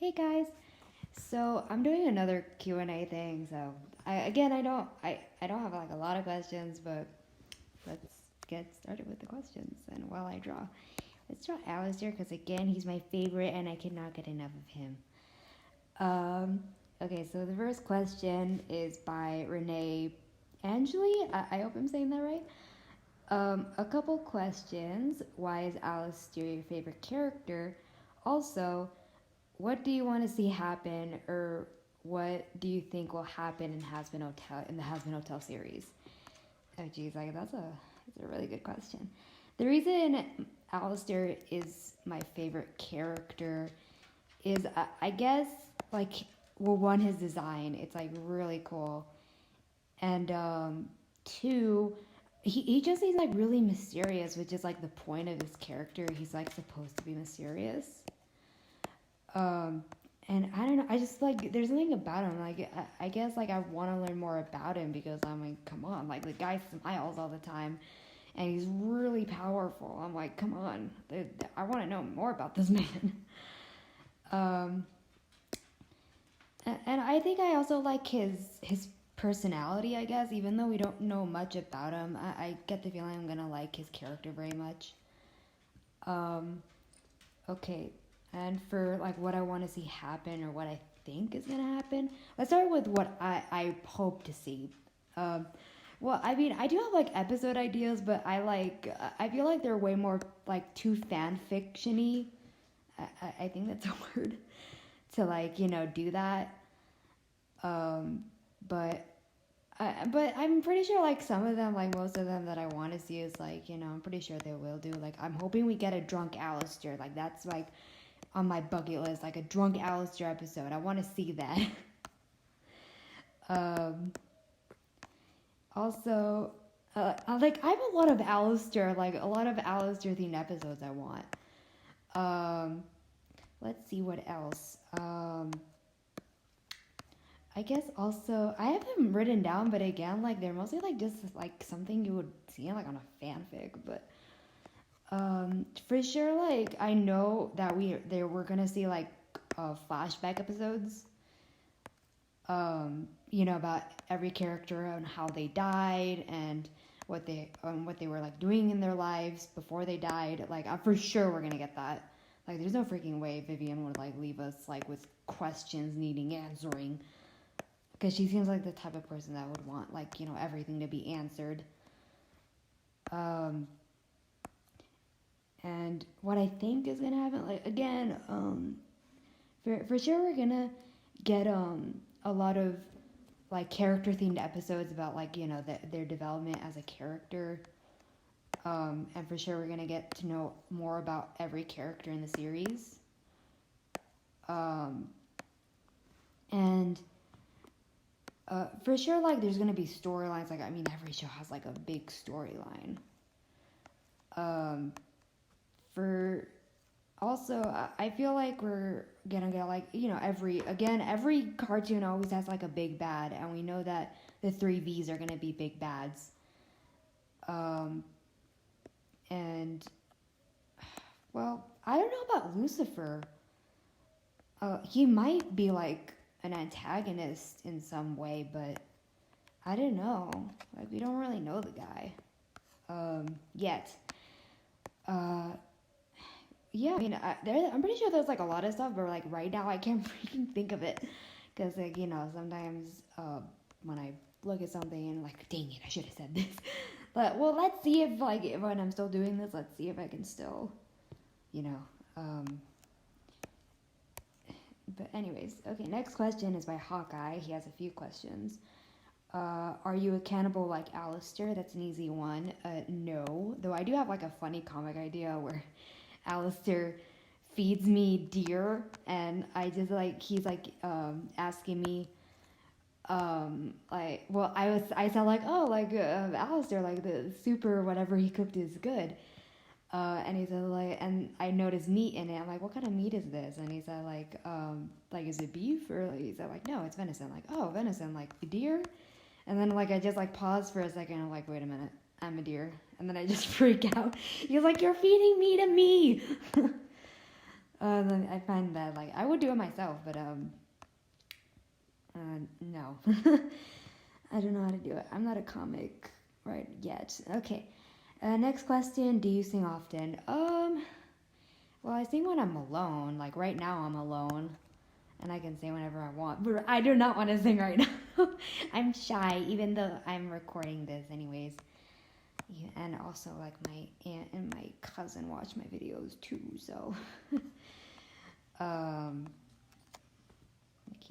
Hey guys, so I'm doing another Q&A thing. So I don't have like a lot of questions, but let's get started with the questions. And while I draw, let's draw Alastor because again he's my favorite and I cannot get enough of him. Okay, so the first question is by Renee Angeli. I hope I'm saying that right. A couple questions. Why is Alastor your favorite character? Also, what do you want to see happen, or what do you think will happen in Hazbin Hotel in the Hazbin Hotel series? Oh, geez, that's a really good question. The reason Alastor is my favorite character is, I guess, like, well, one, his design. It's like really cool, and two, he just he's like really mysterious, which is like the point of his character. He's like supposed to be mysterious. And I don't know, I just like, there's something about him, like, I guess, like, I want to learn more about him because I'm like, come on, like, the guy smiles all the time, and he's really powerful. I'm like, come on, I want to know more about this man. And I think I also like his personality, I guess, even though we don't know much about him. I get the feeling I'm gonna like his character very much. Okay, and for like what I want to see happen or what I think is gonna happen, let's start with what I hope to see. Well, I mean, I do have like episode ideas, but I feel like they're way more like too fan fictiony. I think that's a word to like do that. But but I'm pretty sure like some of them, like most of them that I want to see is like I'm pretty sure they will do. Like I'm hoping we get a drunk Alastor. Like that's like on my bucket list, like a drunk Alastor episode. I want to see that. Also, like I have a lot of Alastor, like a lot of Alastor themed episodes I want. Let's see what else. I guess also I have them written down, but again, like they're mostly like just like something you would see like on a fanfic. But for sure, like I know that we're gonna see like flashback episodes. About every character and how they died and what they were like doing in their lives before they died. Like I'm for sure we're gonna get that. Like there's no freaking way Vivian would like leave us like with questions needing answering. Because she seems like the type of person that would want, like, everything to be answered. And what I think is going to happen, like, again, for sure we're going to get a lot of, like, character-themed episodes about, like, their development as a character. And for sure we're going to get to know more about every character in the series. And... for sure, like, there's gonna be storylines. Like, I mean, every show has, like, a big storyline. For... Also, I feel like we're gonna get, like, every cartoon always has, like, a big bad. And we know that the 3 Vs are gonna be big bads. And... Well, I don't know about Lucifer. He might be, like... an antagonist in some way, but I don't know. Like, we don't really know the guy yet. Yeah, I mean, I'm pretty sure there's like a lot of stuff, but like right now I can't freaking think of it because like sometimes when I look at something and like, dang it, I should have said this. But well, let's see if like when I'm still doing this, let's see if I can still, But anyways, okay, next question is by Hawkeye. He has a few questions. Are you a cannibal like Alastor? That's an easy one. No. Though I do have like a funny comic idea where Alastor feeds me deer and I just like, he's like asking me I said like, oh, like Alastor, like the super whatever he cooked is good. And he said like, and I noticed meat in it. I'm like, what kind of meat is this? And he said like, is it beef? Or like, he said like, no, it's venison. Like, oh, venison, like deer? And then like, I just like paused for a second. I'm like, wait a minute, I'm a deer. And then I just freak out. He's like, you're feeding me to me. I find that like I would do it myself, but no, I don't know how to do it. I'm not a comic right yet. Okay, next question: do you sing often? Well, I sing when I'm alone. Like right now, I'm alone, and I can sing whenever I want. But I do not want to sing right now. I'm shy, even though I'm recording this anyways. Yeah, and also, like my aunt and my cousin watch my videos too. So, okay.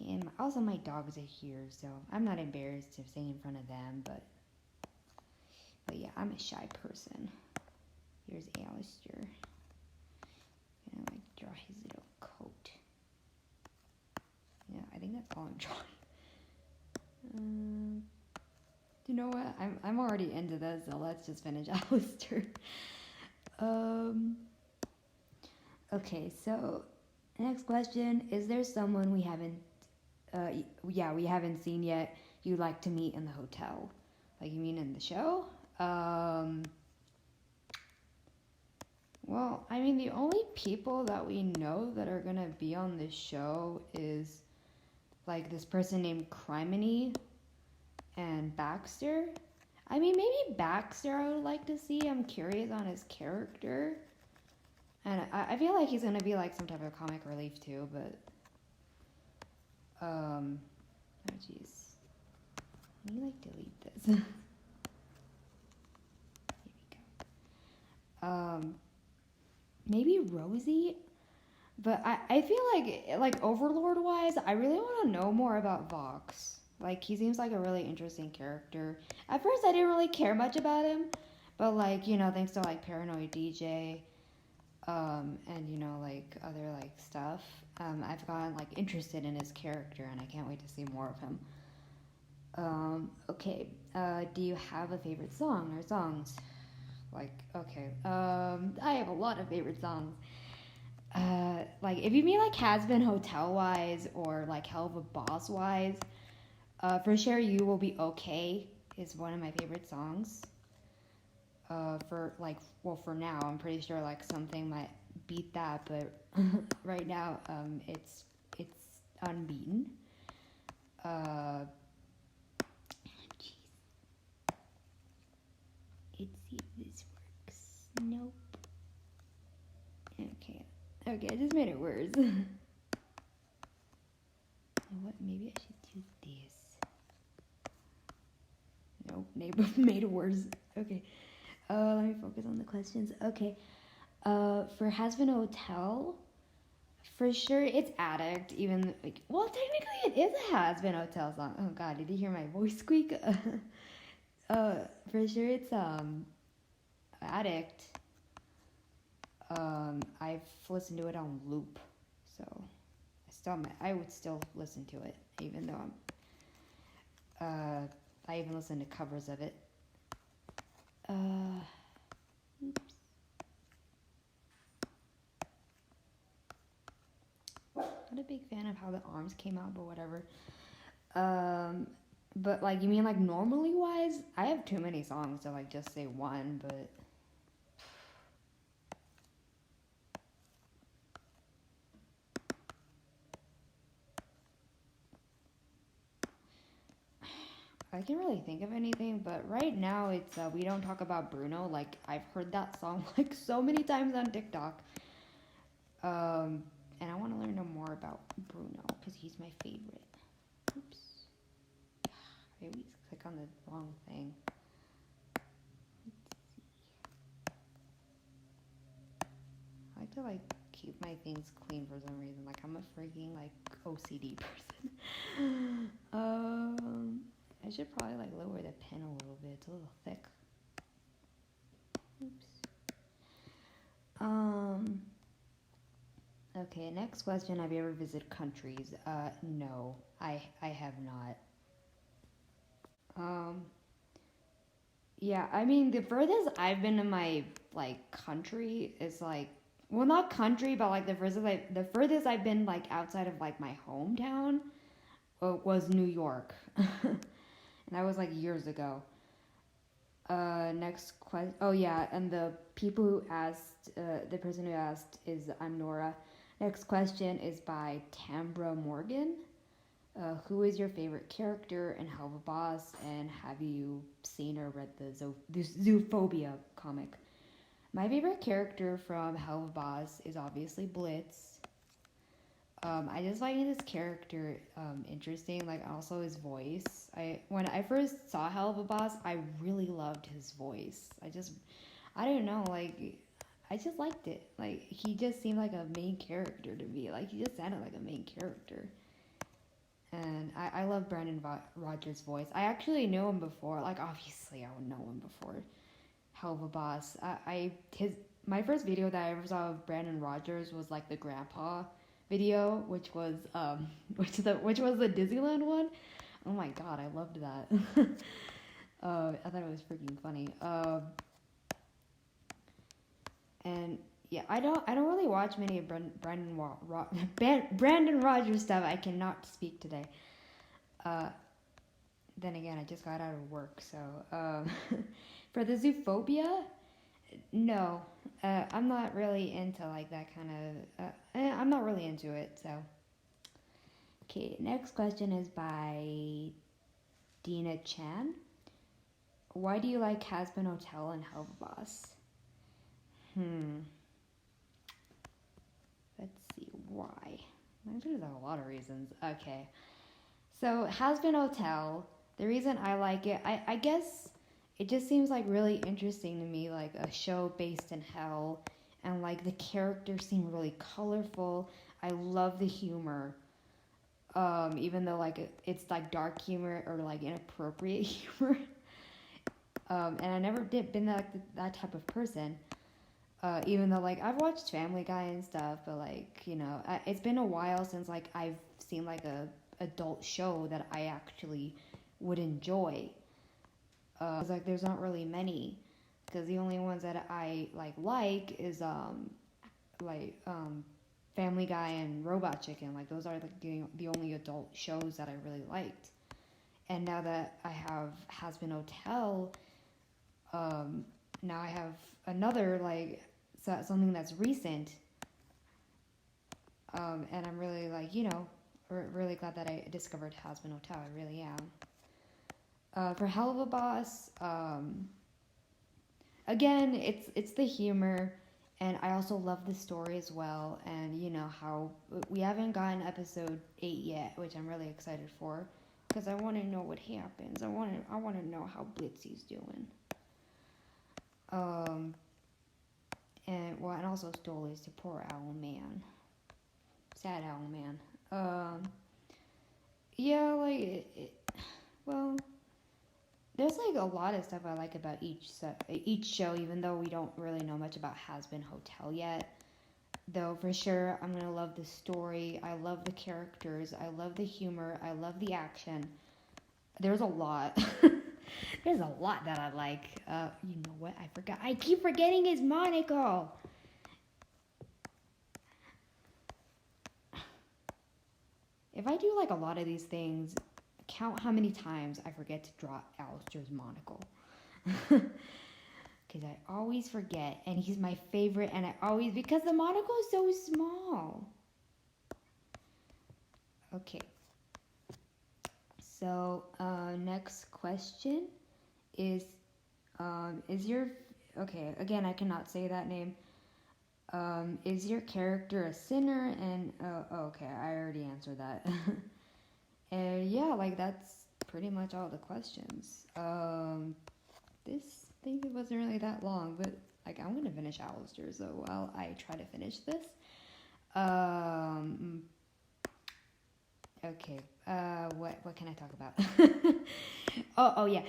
And also, my dogs are here, so I'm not embarrassed to sing in front of them. But yeah, I'm a shy person. Here's Alastor. And I like draw his little coat. Yeah, I think that's all I'm drawing. You know what? I'm already into this, so let's just finish Alastor. Okay, so next question: is there someone we haven't seen yet you'd like to meet in the hotel? Like you mean in the show? Well, I mean the only people that we know that are gonna be on this show is like this person named Criminy and Baxter. I mean, maybe Baxter I would like to see. I'm curious on his character. And I feel like he's gonna be like some type of comic relief too, but oh jeez. Let me like delete this. Here we go. Maybe Rosie? But I feel like Overlord wise, I really wanna know more about Vox. Like he seems like a really interesting character. At first I didn't really care much about him, but like, you know, thanks to like Paranoid DJ, and you know, like other like stuff, I've gotten like interested in his character and I can't wait to see more of him. Okay, do you have a favorite song or songs? Like, okay, I have a lot of favorite songs. Like if you mean like Hazbin Hotel wise or like Helluva Boss wise, for sure You Will Be Okay is one of my favorite songs. For like, well, for now, I'm pretty sure like something might beat that, but right now, it's unbeaten. Jeez. Let's see if this works. Nope. Okay, I just made it worse. What? Maybe I should do this. Nope, made it worse. Okay. Let me focus on the questions. Okay. For Hazbin Hotel, for sure it's Addict. Even like, well, technically it is a Hazbin Hotel song. Oh God, did you hear my voice squeak? For sure it's Addict. I've listened to it on loop, so I would still listen to it, even though I even listen to covers of it. Oops. Not a big fan of how the arms came out, but whatever. But like, you mean like normally wise? I have too many songs to like just say one, but I can't really think of anything. But right now it's We Don't Talk About Bruno. Like I've heard that song like so many times on TikTok. And I want to learn more about Bruno because he's my favorite. Oops. I always click on the wrong thing. Let's see. I like to like keep my things clean for some reason. Like I'm a freaking like OCD person. I should probably like lower the pen a little bit. It's a little thick. Oops. Okay, next question. Have you ever visited countries? No, I have not. Yeah, I mean the furthest I've been in my like country is like, well, not country, but like the furthest I've been like outside of like my hometown was New York, and that was like years ago. Next question. Oh yeah, and the people who asked, the person who asked is I'm Nora. Next question is by Tambra Morgan. Who is your favorite character in Helluva Boss, and have you seen or read the Zoophobia comic? My favorite character from Helluva Boss is obviously Blitz. I just find this character interesting, like also his voice. When I first saw Helluva Boss, I really loved his voice. I don't know, like I just liked it. Like he just seemed like a main character to me. Like he just sounded like a main character. And I love Brandon Rogers' voice. I actually knew him before. Like obviously I would know him before Helluva Boss. My first video that I ever saw of Brandon Rogers was like the grandpa video, which was which was the Disneyland one. Oh my god, I loved that. I thought it was freaking funny. And yeah, I don't really watch many of Brandon Rogers stuff. I cannot speak today. Then again, I just got out of work, so for the Zoophobia, no, I'm not really into like that kind of. I'm not really into it. So, okay, next question is by Dina Chan. Why do you like Hazbin Hotel and Helluva Boss? Let's see why. There's a lot of reasons. Okay. So Hazbin Hotel, the reason I like it, I guess it just seems like really interesting to me, like a show based in hell, and like the characters seem really colorful. I love the humor. Even though like it's like dark humor or like inappropriate humor. And I never been that type of person. Even though like I've watched Family Guy and stuff, but like it's been a while since like I've seen like a adult show that I actually would enjoy. 'Cause like there's not really many, because the only ones that I like is Family Guy and Robot Chicken. Like those are the only adult shows that I really liked. And now that I have Hazbin Hotel, now I have another something that's recent, and I'm really really glad that I discovered Hazbin Hotel. I really am. For Helluva Boss, again, it's the humor, and I also love the story as well. And how we haven't gotten episode 8 yet, which I'm really excited for, because I want to know what happens. I want to know how Blitzy's doing. And also Stoley's the poor owl man. Sad owl man. Yeah, well, there's like a lot of stuff I like about each show, even though we don't really know much about Hazbin Hotel yet. Though for sure, I'm gonna love the story. I love the characters. I love the humor. I love the action. There's a lot. There's a lot that I like. You know what? I forgot. I keep forgetting his monocle. If I do like a lot of these things, count how many times I forget to draw Alastor's monocle. Because I always forget, and he's my favorite, and because the monocle is so small. Okay. So, next question is okay, again, I cannot say that name. Is your character a sinner? And, okay, I already answered that. And yeah, that's pretty much all the questions. This thing wasn't really that long, but, I'm gonna finish Alastor, so while I try to finish this. Okay, what can I talk about? oh yeah.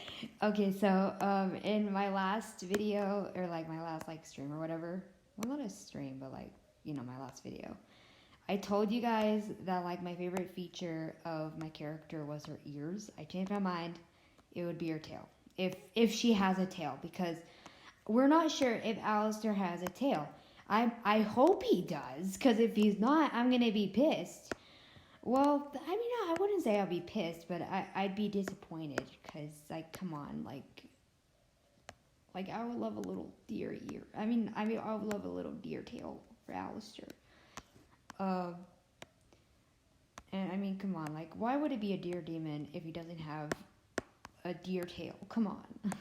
Okay, so in my last video, or my last stream or whatever, well, not a stream, but my last video, I told you guys that my favorite feature of my character was her ears. I changed my mind. It would be her tail, if she has a tail, because we're not sure if Alastor has a tail. I hope he does, because if he's not, I'm gonna be pissed. Well, I mean, I wouldn't say I'd be pissed, but I'd be disappointed, because, come on, I would love a little deer ear. I would love a little deer tail for Alastor. Uh, and I mean, come on, like, why would it be a deer demon if he doesn't have a deer tail? Come on.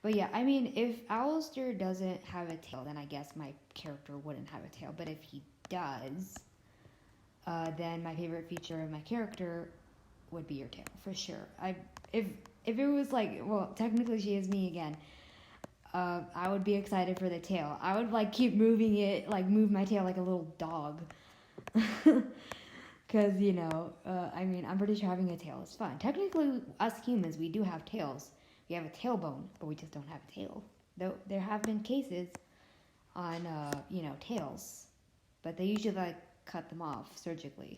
But yeah, I mean, if Alastor doesn't have a tail, then I guess my character wouldn't have a tail. But if he does, then my favorite feature of my character would be your tail, for sure. If it was like, well, technically she is me again. I would be excited for the tail. I would like keep moving it, like move my tail like a little dog. Because, you know, I mean, I'm pretty sure having a tail is fun. Technically, us humans, we do have tails. We have a tailbone, but we just don't have a tail. Though there have been cases on, you know, tails. But they usually, like, cut them off surgically.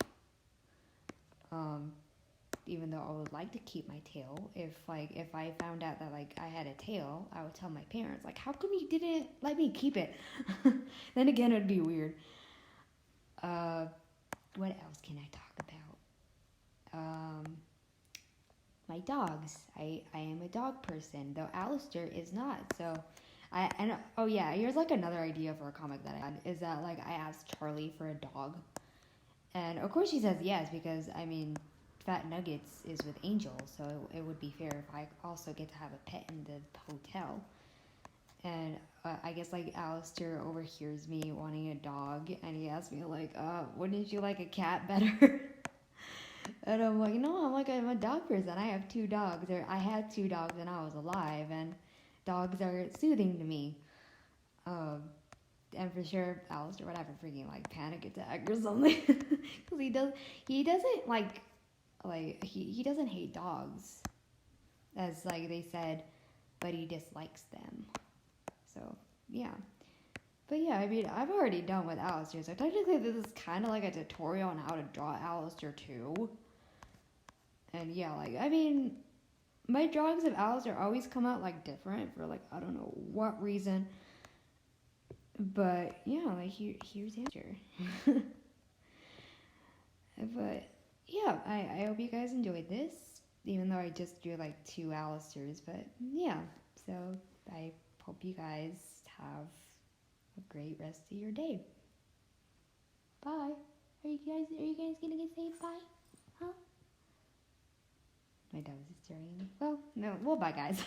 Even though I would like to keep my tail. If I found out that, like, I had a tail, I would tell my parents, like, how come you didn't let me keep it? Then again, it would be weird. What else can I talk about? My dogs. I am a dog person, though Alastor is not. So, oh yeah, here's like another idea for a comic that I had, is that like I asked Charlie for a dog. And of course she says yes, because I mean, Fat Nuggets is with Angel, so it would be fair if I also get to have a pet in the hotel. And I guess like Alastor overhears me wanting a dog, and he asks me like, wouldn't you like a cat better? And I'm like, no, I'm a dog person. I have 2 dogs, or I had 2 dogs when I was alive, and dogs are soothing to me. And for sure, Alastor would have a freaking like panic attack or something, because he doesn't like he doesn't hate dogs, as like they said, but he dislikes them. So yeah. But yeah, I mean, I've already done with Alastor, so technically this is kind of like a tutorial on how to draw Alastor too. And yeah, like, I mean, my drawings of Alastor always come out, like, different for, like, I don't know what reason. But yeah, like, here's the answer. But yeah, I hope you guys enjoyed this, even though I just drew, like, 2 Alastors. But yeah, so I hope you guys have a great rest of your day. Bye. Are you guys gonna say bye? Huh? My dog is staring at me. Well, no. Well, bye, guys.